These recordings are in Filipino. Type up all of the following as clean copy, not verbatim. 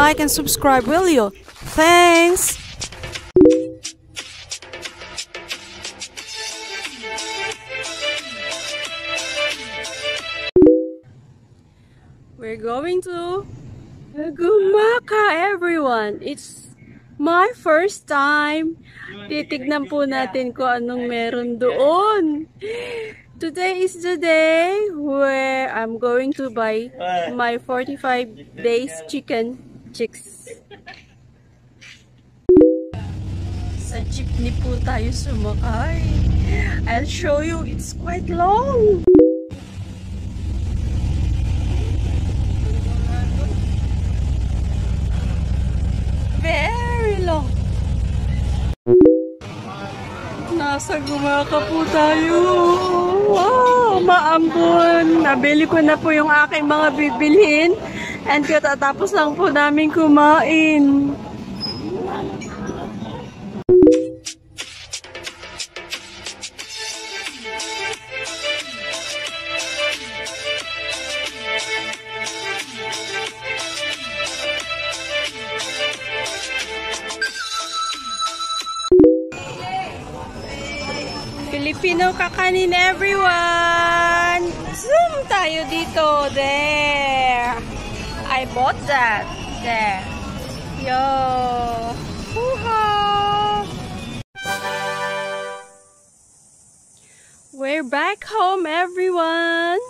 like and subscribe, will you? Thanks! We're going to Gumaka, everyone. It's my first time. Titignan po natin kung anong meron doon. Today is the day where I'm going to buy my 45 days chicken chicks. Sa jeepney po tayo sumakay. I'll show you, it's quite long. Very long. Nasa Gumaka po tayo. Wow, maambon. Nabili ko na po yung aking mga bibilhin. And katatapos lang po namin kumain. Filipino kakanin, everyone! Zoom tayo dito. There! I bought that. There. Yo! Hoo-ha! We're back home, everyone!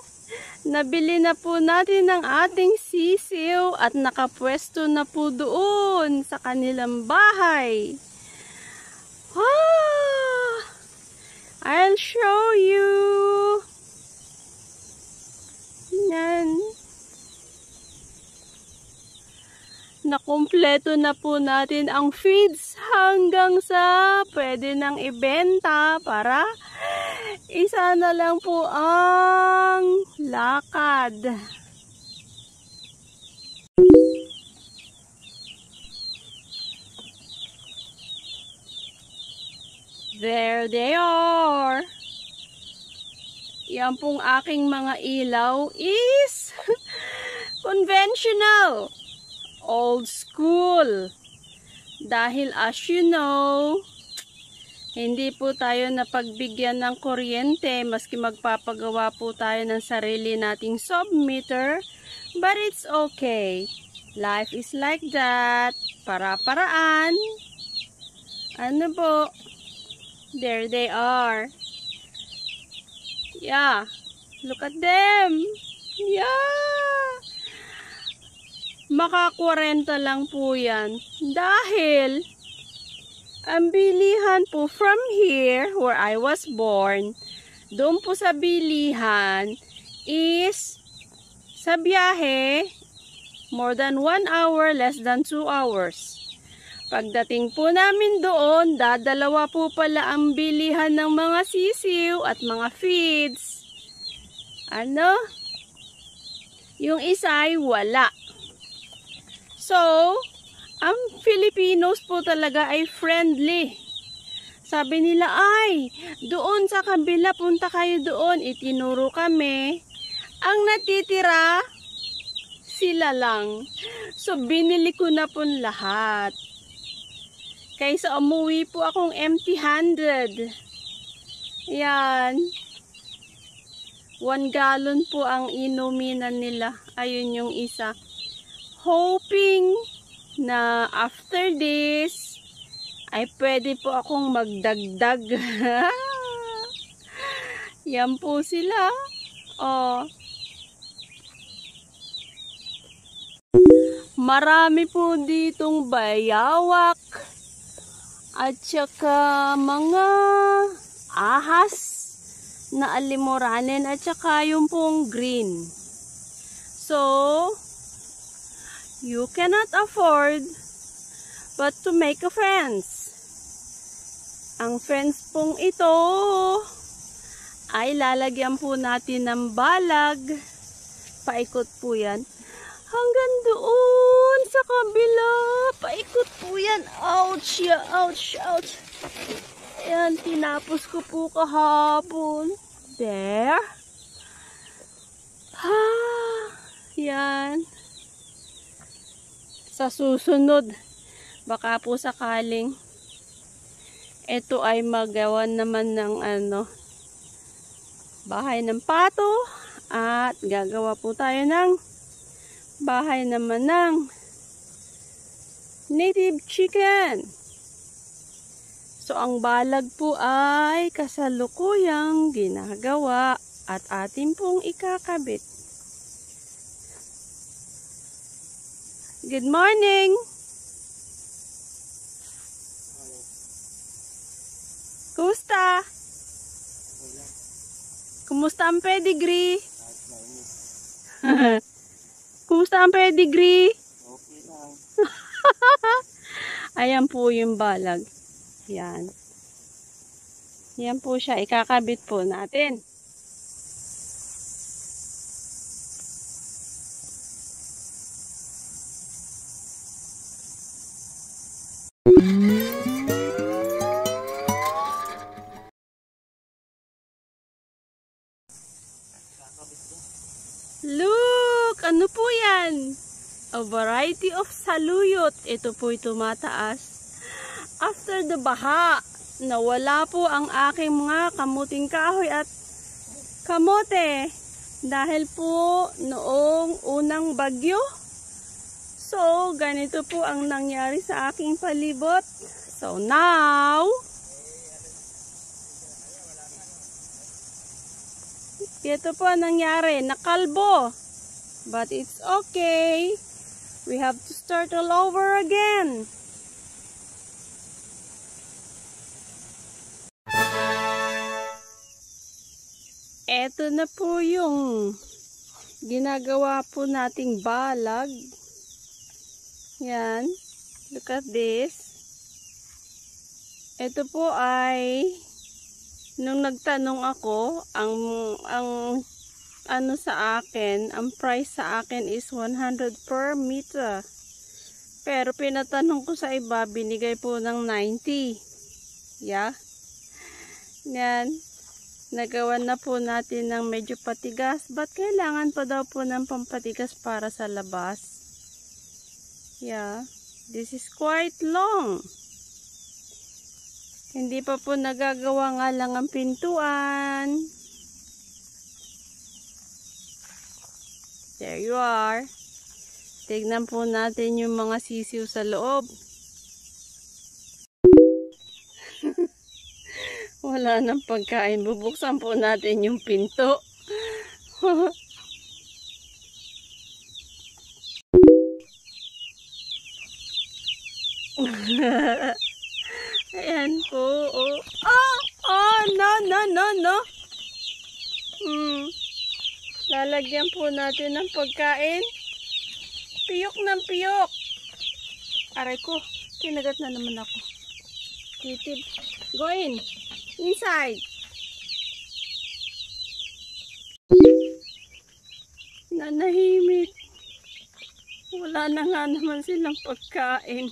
Nabili na po natin ang ating sisiw at nakapwesto na po doon sa kanilang bahay. I'll show you. Yan. Nakumpleto na po natin ang feeds hanggang sa pwede nang ibenta para isa na lang po ang lakad. There they are. Yan pong aking mga ilaw is conventional, old school. Dahil as you know, hindi po tayo napagbigyan ng kuryente maski magpapagawa po tayo ng sarili nating submeter. But it's okay. Life is like that. Para-paraan. Ano po? There they are. Yeah. Look at them. Yeah. Maka-40 lang po yan. Dahil, ang bilihan po from here, where I was born, doon po sa bilihan, is sa biyahe, more than 1 hour, less than 2 hours. Pagdating po namin doon, dadalawa po pala ang bilihan ng mga sisiw at mga feeds. Ano? Yung isa ay wala. So, ang Filipinos po talaga ay friendly. Sabi nila, ay, doon sa kabila, punta kayo doon. Itinuro kami. Ang natitira, sila lang. So, binili ko na po lahat. Kaysa umuwi po akong empty-handed. Yan. 1 gallon po ang inuminan nila. Ayun yung isa. Hoping na after this, ay pwede po akong magdagdag. Yan po sila. Oh. Marami po ditong bayawak. At saka mga ahas na alimoranin at saka yung pong green. So, you cannot afford but to make a friends. Ang friends pong ito ay lalagyan po natin ng balag. Paikot po yan. Hanggang doon sa kabila. Paikot po yan. Ouch! Ouch! Ouch! Ayan, tinapos ko po kahapon. There. Yan. sa susunod. Baka po sakaling ito ay magawan naman ng bahay ng pato at gagawa po tayo ng bahay naman ng native chicken. So ang balag po ay kasalukuyang ginagawa at atin pong ikakabit. Good morning! Kumusta? Kumusta ang pedigree? Kumusta ang pedigree? Okay lang. Ayan po yung balag. Yan. Yan po siya. Ikakabit po natin. Look! Ano po yan? A variety of saluyot. Ito po'y tumataas. After the baha, nawala po ang aking mga kamuting kahoy at kamote. Dahil po noong unang bagyo. So, ganito po ang nangyari sa aking palibot. So, now, ito po ang nangyari, nakalbo. But it's okay. We have to start all over again. Ito na po yung ginagawa po nating balag. Yan. Look at this. Ito po ay nung nagtanong ako, ang ano sa akin, ang price sa akin is 100 per meter. Pero pinatanong ko sa iba, binigay po ng 90. Yeah. Yan. Nagawa na po natin ng medyo patigas. But kailangan pa daw po ng pampatigas para sa labas. Yeah. This is quite long. Hindi pa po nagagawa nga lang ang pintuan. There you are. Tignan po natin yung mga sisiw sa loob. Wala nang pagkain. Bubuksan po natin yung pinto. Ayan po. No. Lalagyan po natin ng pagkain. Piyok ng piyok. Aray ko. Kinagat na naman ako. Titib. Go in. Inside. Nanahimik. Wala na nga naman silang pagkain.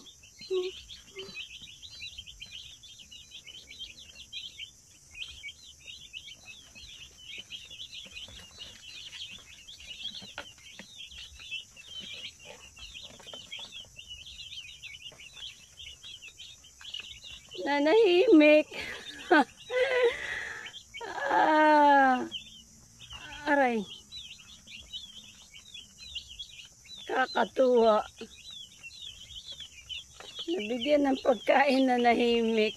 Nanahimik. Aray. Kakatuwa. Nabigyan ng pagkain na nahimik.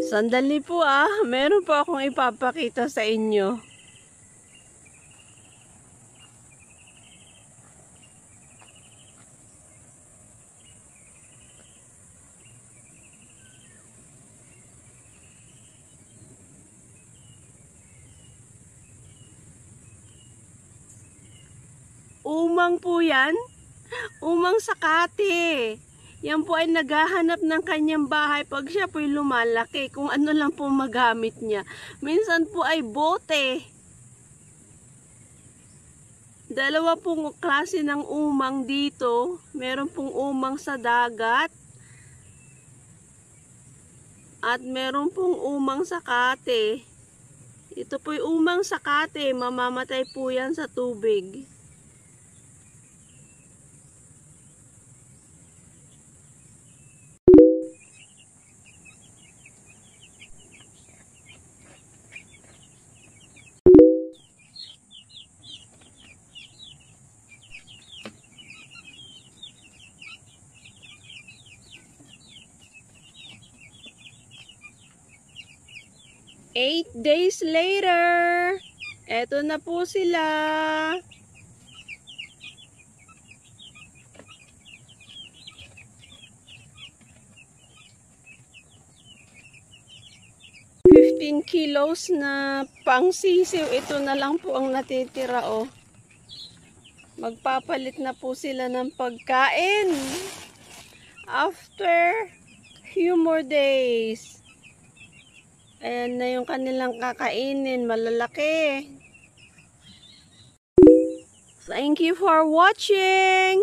Sandali po meron po akong ipapakita sa inyo. Umang po yan. Umang sakate. Yan po ay naghahanap ng kanyang bahay pag siya po'y lumalaki. Kung ano lang po magamit niya. Minsan po ay bote. Dalawa pong klase ng umang dito. Meron pong umang sa dagat. At meron pong umang sa kate. Ito po'y umang sa kate. Mamamatay po yan sa tubig. Eight days later, eto na po sila. Kilos na pangsisiw, ito na lang po ang natitira, oh. Magpapalit na po sila ng pagkain after few more days. Ayan na yung kanilang kakainin, malalaki. Thank you for watching.